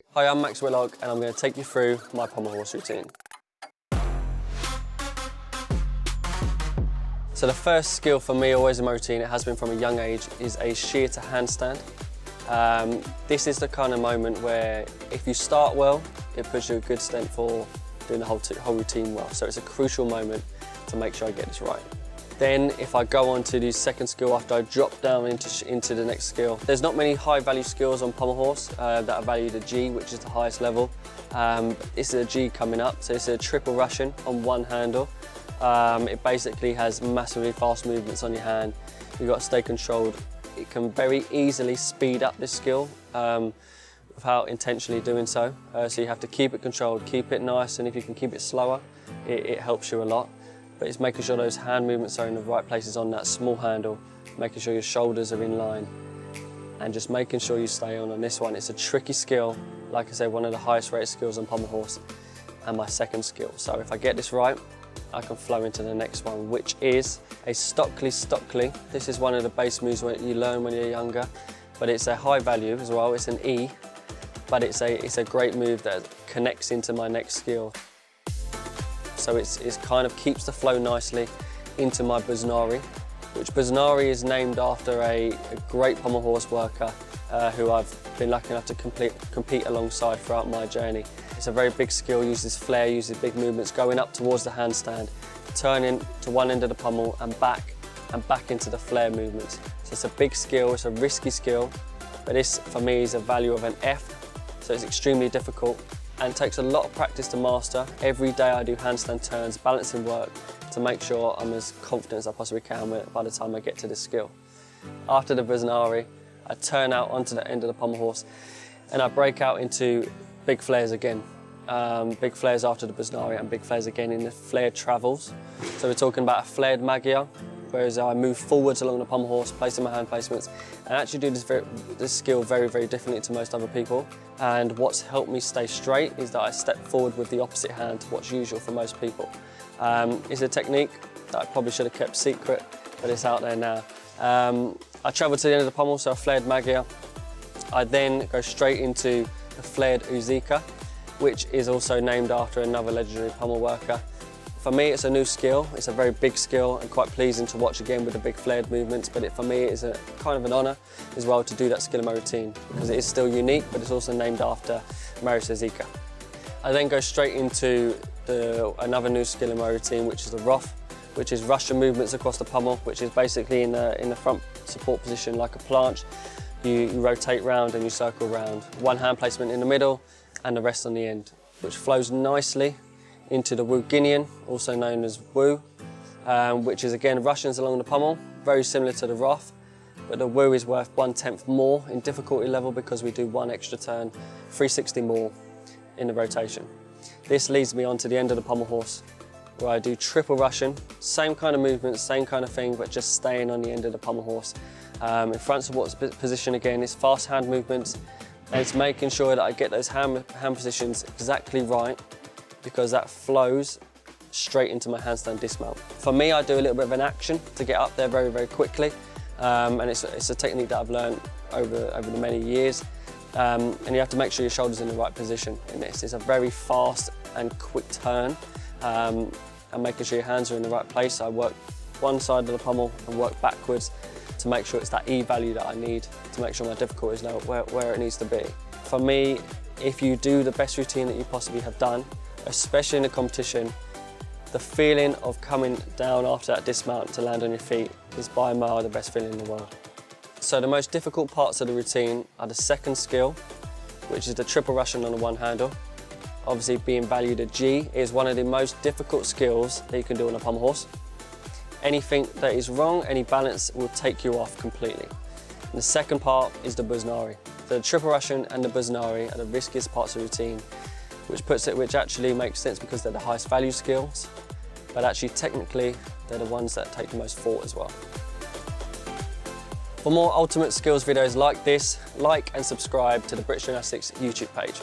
Hi, I'm Whitlock and I'm going to take you through my pommel horse routine. So the first skill for me always in my routine, it has been from a young age, is a sheer to handstand. This is the kind of moment where if you start well, it puts you a good stent for doing the whole routine well. So it's a crucial moment to make sure I get this right. Then if I go on to the second skill after I drop down into the next skill, there's not many high value skills on pommel horse that are valued at G, which is the highest level. This is a G coming up, so it's a triple Russian on one handle. It basically has massively fast movements on your hand. You've got to stay controlled. It can very easily speed up this skill without intentionally doing so. So you have to keep it controlled, keep it nice, and if you can keep it slower, it helps you a lot. But it's making sure those hand movements are in the right places on that small handle, making sure your shoulders are in line, and just making sure you stay on this one. It's a tricky skill, like I said, one of the highest rated skills on pommel horse, and my second skill. So if I get this right, I can flow into the next one, which is a Stockley. This is one of the base moves that you learn when you're younger, but it's a high value as well. It's an E, but it's a great move that connects into my next skill. So it's kind of keeps the flow nicely into my Buznari, which Buznari is named after a great pommel horse worker who I've been lucky enough to compete alongside throughout my journey. It's a very big skill, uses flair, uses big movements, going up towards the handstand, turning to one end of the pommel and back into the flair movements. So it's a big skill, it's a risky skill, but this for me is a value of an F, so it's extremely difficult and takes a lot of practice to master. Every day I do handstand turns, balancing work to make sure I'm as confident as I possibly can by the time I get to this skill. After the Buznari, I turn out onto the end of the pommel horse and I break out into big flares again. Big flares after the Buznari and big flares again in the flared travels. So we're talking about a flared Magyar, whereas I move forwards along the pommel horse, placing my hand placements, and actually do this skill very, very differently to most other people. And what's helped me stay straight is that I step forward with the opposite hand to what's usual for most people. It's a technique that I probably should have kept secret, but it's out there now. I travel to the end of the pommel, so a flared Magyar. I then go straight into the flared Uzika, which is also named after another legendary pommel worker. For me, it's a new skill. It's a very big skill and quite pleasing to watch again with the big flared movements, but for me, it is a kind of an honour as well to do that skill in my routine because it is still unique, but it's also named after Mariusz Uzika. I then go straight into another new skill in my routine, which is the Roth, which is Russian movements across the pommel, which is basically in the front support position like a planche. You rotate round and you circle round. One hand placement in the middle and the rest on the end, which flows nicely into the Wu Guinean, also known as Wu, which is again Russians along the pommel, very similar to the Roth, but the Wu is worth 1/10 more in difficulty level because we do one extra turn, 360 more in the rotation. This leads me on to the end of the pommel horse, where I do triple Russian, same kind of movements, same kind of thing, but just staying on the end of the pommel horse. In front support position again, it's fast hand movements, and it's making sure that I get those hand positions exactly right, because that flows straight into my handstand dismount. For me, I do a little bit of an action to get up there very, very quickly, and it's a technique that I've learned over the many years, and you have to make sure your shoulder's in the right position in this. It's a very fast and quick turn, and making sure your hands are in the right place. I work one side of the pommel and work backwards to make sure it's that E value that I need to make sure my difficulty is now where it needs to be. For me, if you do the best routine that you possibly have done, especially in a competition, the feeling of coming down after that dismount to land on your feet is by a mile the best feeling in the world. So the most difficult parts of the routine are the second skill, which is the triple Russian on the one handle. Obviously being valued at G is one of the most difficult skills that you can do on a pommel horse. Anything that is wrong, any balance will take you off completely. And the second part is the Buznari. The triple Russian and the Buznari are the riskiest parts of the routine, which actually makes sense because they're the highest value skills, but actually technically they're the ones that take the most thought as well. For more ultimate skills videos like this, like and subscribe to the British Gymnastics YouTube page.